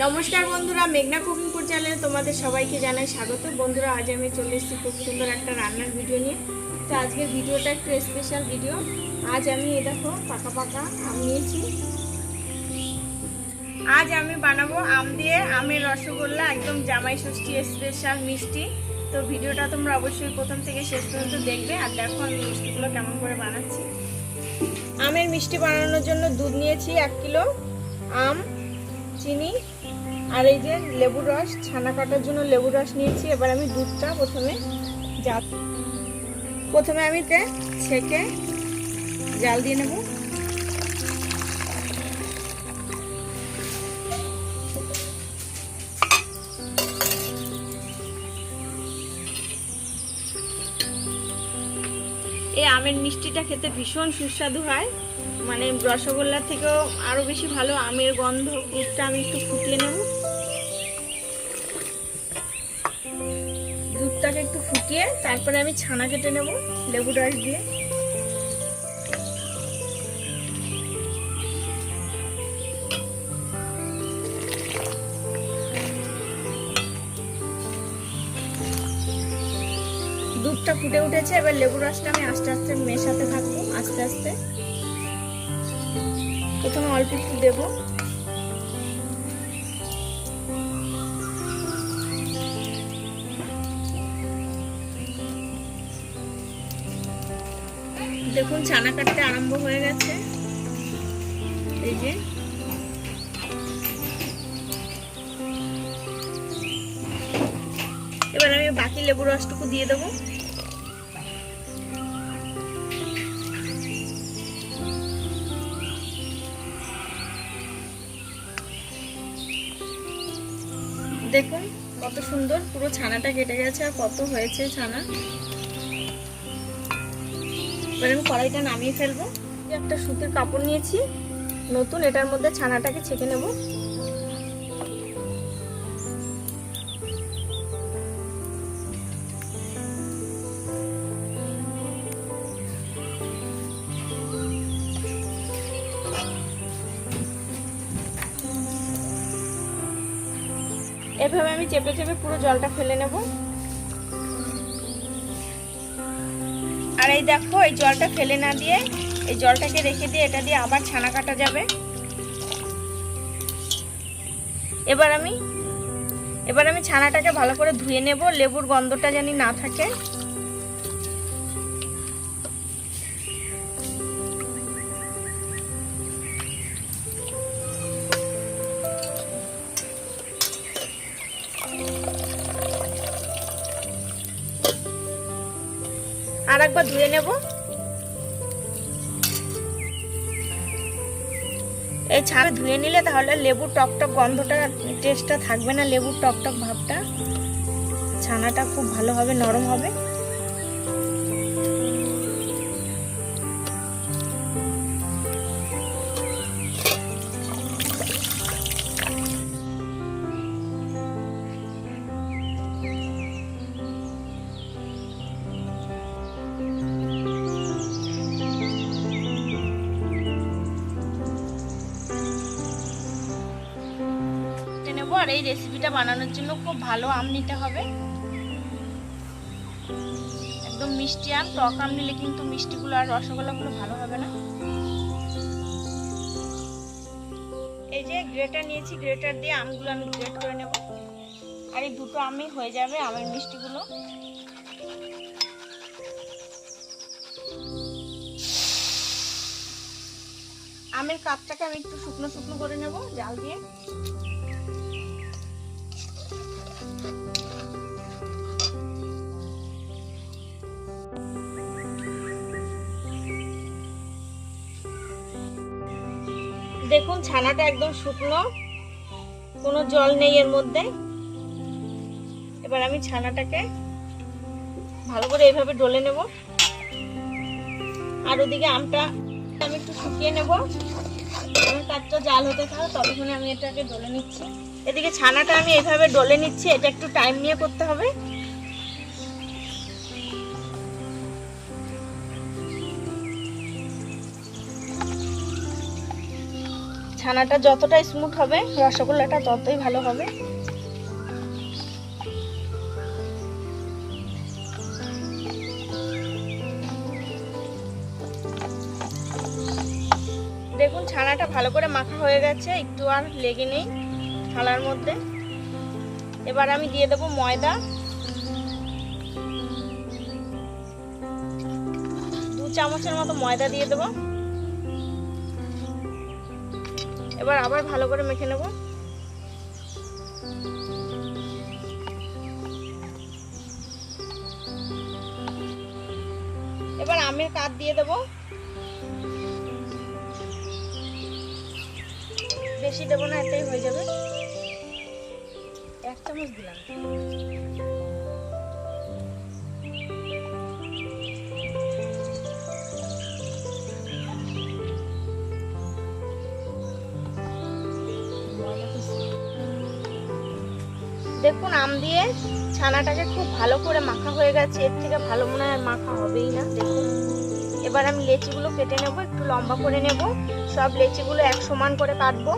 নমস্কার বন্ধুরা, মেঘনা কুকিং চ্যানেলে তোমাদের সবাইকে জানাই স্বাগত। বন্ধুরা, আজ আমি চলে এসেছি খুব সুন্দর একটা রান্নার ভিডিও নিয়ে। তো আজকের ভিডিওটা একটু স্পেশাল ভিডিও। আজ আমি এই দেখো পাকা পাকা আম নিয়েছি। আজ আমি বানাবো আম দিয়ে আমের রসগোল্লা, একদম জামাই ষষ্ঠী স্পেশাল মিষ্টি। তো ভিডিওটা তোমরা অবশ্যই প্রথম থেকে শেষ পর্যন্ত দেখবে আর দেখো আমি মিষ্টিগুলো কেমন করে বানাচ্ছি। আমের মিষ্টি বানানোর জন্য দুধ নিয়েছি 1 কিলো, আম, চিনি আর এই যে লেবুর রস, ছানা কাটার জন্য লেবুর রস নিয়েছি। এবার আমি দুধটা প্রথমে আমি ছেঁকে জাল দিয়ে নেব। এই আমের মিষ্টিটা খেতে ভীষণ সুস্বাদু হয়, মানে রসগোল্লার থেকেও আরো বেশি ভালো। আমের গন্ধ, দুধটা আমি একটু ফুটিয়ে নেব। দুধটাকে একটু ফুটিয়ে তারপরে আমি ছানা কেটে নেব লেবুর রস দিয়ে। দুধটা ফুটে উঠেছে, এবার লেবুর রসটা আমি আস্তে আস্তে মেশাতে থাকবো। আস্তে আস্তে প্রথমে অল্প একটু দেবো, দেখুন ছানা কাটতে আরম্ভ হয়ে গেছে। এই যে এবার আমি বাকি লেবুর রসটুকু দিয়ে দেবো। দেখুন কত সুন্দর পুরো ছানাটা কেটে গেছে আর কত হয়েছে ছানা। এবার আমি কড়াইটা নামিয়ে ফেলবো। একটা সুতির কাপড় নিয়েছি নতুন, এটার মধ্যে ছানাটাকে ছেঁকে নেব। এভাবে আমি চেপে চেপে পুরো জলটা ফেলে নেব। আর এই দেখো, এই জলটা ফেলে না দিয়ে এই জলটাকে রেখে দিয়ে এটা দিয়ে আবার ছানা কাটা যাবে। এবার আমি ছানাটাকে ভালো করে ধুয়ে নেব, লেবুর গন্ধটা যেন না থাকে। আর একবার ধুয়ে নেব। এই ছানা ধুয়ে নিলে তাহলে লেবুর টকটক গন্ধটা, টেস্টটা থাকবে না, লেবুর টকটক ভাবটা। ছানাটা খুব ভালো হবে, নরম হবে। আর এই রেসিপিটা বানানোর জন্য খুব ভালো আম নিতে হবে, একদম মিষ্টি আম। টক আম নিলে কিন্তু মিষ্টিগুলো আর রসগোল্লাগুলো ভালো হবে না। এই যে গ্রেটার নিয়েছি, গ্রেটার দিয়ে আমগুলো আমি গ্রেট করে নেব। আর এই দুটো আমই হয়ে যাবে আমের মিষ্টিগুলো। আমের কাপটাকে আমি একটু শুকনো শুকনো করে নেব জাল দিয়ে। দেখুন ছানাটা একদম শুকনো, কোনো জল নেই এর মধ্যে। এবার আমি ছানাটাকে ভালো করে এইভাবে ডলে নেব। আর ওদিকে আমটা আমি একটু শুকিয়ে নেব। আমার কাঠটা জাল হতে থাকে, ততক্ষণে আমি এটাকে ডলে নিচ্ছি। এদিকে ছানাটা আমি এইভাবে ডলে নিচ্ছি, এটা একটু টাইম নিয়ে করতে হবে। ছানাটা যতটা স্মুথ হবে রসগোল্লাটা ততই ভালো হবে। দেখুন ছানাটা ভালো করে মাখা হয়ে গেছে, একটু আর লেগে নেই থালার মধ্যে। এবার আমি দিয়ে দেবো ময়দা, 2 চামচের মতো ময়দা দিয়ে দেবো। এবার আবার ভালো করে মেখে নেব। এবার আমের কাঠ দিয়ে দেবো, বেশি দেবো না, এটাই হয়ে যাবে। 1 চামচ দিলাম। দেখুন আম দিয়ে ছানাটাকে খুব ভালো করে মাখা হয়ে গেছে, এর থেকে ভালো মনে হয় মাখা হবেই না। দেখুন এবার আমি লেচিগুলো কেটে নেব, একটু লম্বা করে নেব। সব লেচিগুলো এক সমান করে কাটবো।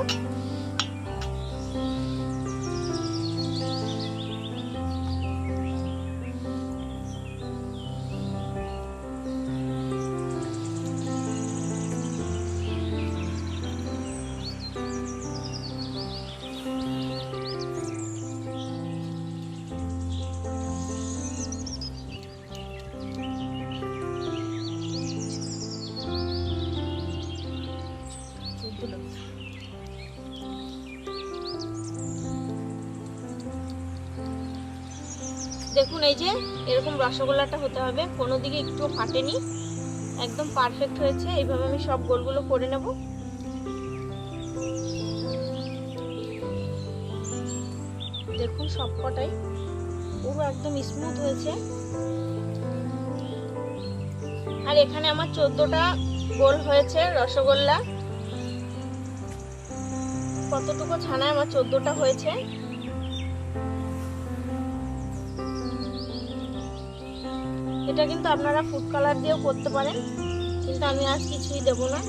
দেখুন এই যে এরকম রসগোল্লাটা হতে হবে, কোনো দিকে একটু ফাটেনি, একদম পারফেক্ট হয়েছে। এইভাবে আমি সব গোলগুলো করে নেব। দেখুন সবকটাই পুরো একদম স্মুথ হয়েছে। আর এখানে আমার 14টা গোল হয়েছে রসগোল্লা। কতটুকু ছানায় আমার 14টা হয়েছে। এটা কিন্তু আপনারা ফুড কালার দিয়েও করতে পারেন, কিন্তু আমি আজ কিছুই দেব না,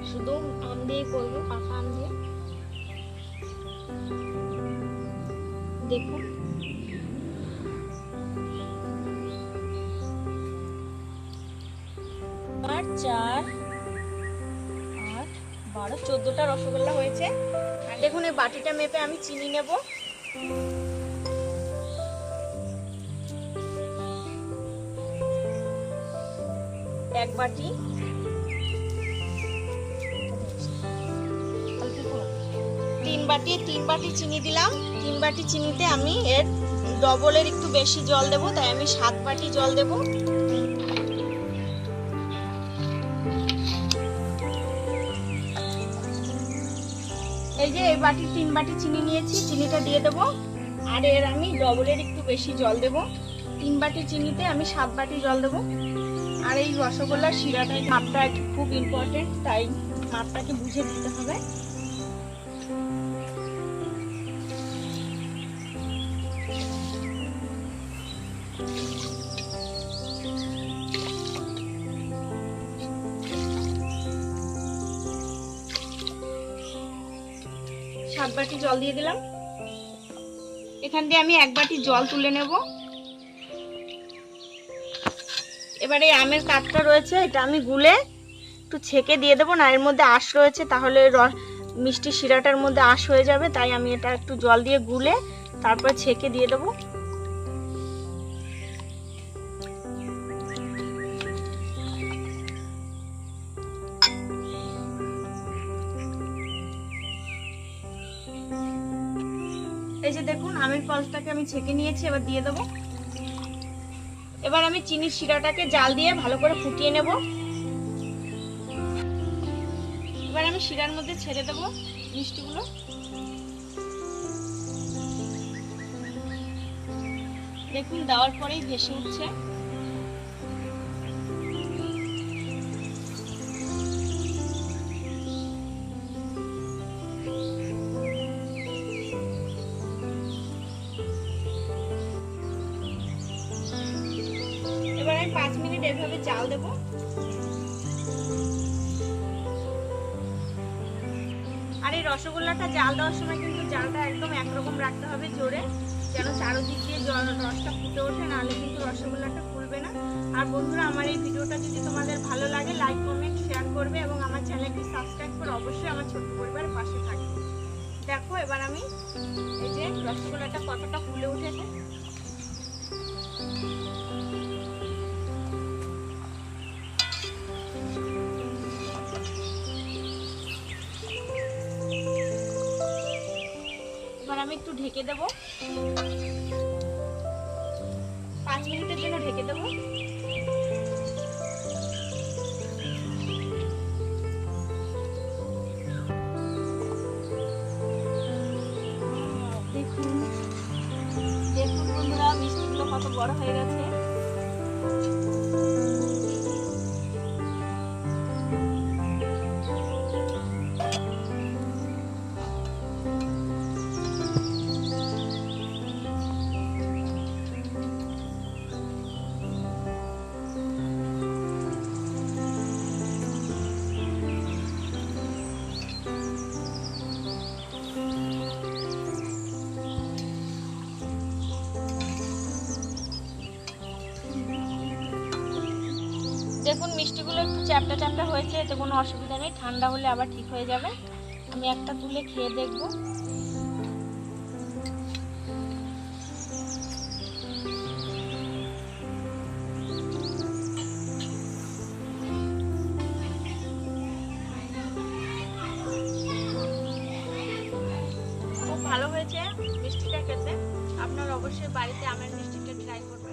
শুধু আম দিয়েই করবো, পাকা আম দিয়ে। দেখুন আর 4, 8, 12, 14টা রসগোল্লা হয়েছে। আর দেখুন এই বাটিটা মেপে আমি চিনি নেব। 1 বাটি, 3 বাটি চিনি দিলাম। 3 বাটি চিনিতে আমি এর ডবলের একটু বেশি জল দেব, তাই আমি 7 বাটি জল দেব। এই যে এই বাটি 3 বাটি চিনি নিয়েছি, চিনিটা দিয়ে দেব। আর এর আমি ডবলের একটু বেশি জল দেব। 3 বাটি চিনিতে আমি 7 বাটি জল দেব। আর এই রসগোল্লার শিরাটার মাপটা খুব ইম্পর্টেন্ট, তাই মাপটাকে বুঝে দিতে হবে। সাত বাটি জল দিয়ে দিলাম। এখান দিয়ে আমি 1 বাটি জল তুলে নেব। এবারে আমের কাঠটা রয়েছে, এটা আমি গুলে একটু ছেঁকে দিয়ে দেবো, না এর মধ্যে আঁশ রয়েছে, তাহলে মিষ্টি শিরাটার মধ্যে আঁশ হয়ে যাবে, তাই আমি এটা একটু জল দিয়ে গুলে তারপর ছেঁকে দিয়ে দেবো। এই যে দেখুন আমের পাল্পটাকে আমি ছেঁকে নিয়েছি, এবার দিয়ে দেবো। এবার আমি চিনির শিরাটাকে জাল দিয়ে ভালো করে ফুটিয়ে নেব। এবার আমি শিরার মধ্যে ছেড়ে দেব মিষ্টিগুলো। দেখুন দেওয়ার পরেই ভেসে উঠছে। এবার আমি 5 মিনিট এভাবে জাল দেব। আর এই রসগোল্লাটা জাল দেওয়ার সময় কিন্তু জালটা একদম একরকম রাখতে হবে জোরে, যেন চারদিক দিয়ে রসটা ফুটে ওঠে, নাহলে কিন্তু রসগোল্লাটা ফুলবে না। আর বন্ধুরা, আমার এই ভিডিওটা যদি তোমাদের ভালো লাগে লাইক কমেন্ট শেয়ার করবে এবং আমার চ্যানেলটি সাবস্ক্রাইব করে অবশ্যই আমার ছোট্ট পরিবারের পাশে থাকবে। দেখো এবার আমি এই যে রসগোল্লাটা কতটা ফুলে উঠেছে। এবার আমি একটু ঢেকে দেব, 5 মিনিটের জন্য ঢেকে দেব। দেখুন দেখুন বন্ধুরা, মিষ্টিগুলো কত বড় হয়ে গেছে। দেখুন মিষ্টিগুলো একটু চ্যাপটা চ্যাপটা হয়েছে, এতে কোনো অসুবিধা নেই, ঠান্ডা হলে আবার ঠিক হয়ে যাবে। আমি একটা তুলে খেয়ে দেখব। খুব ভালো হয়েছে মিষ্টিটা খেতে। আপনারা অবশ্যই বাড়িতে আমের মিষ্টিটা ট্রাই করবেন।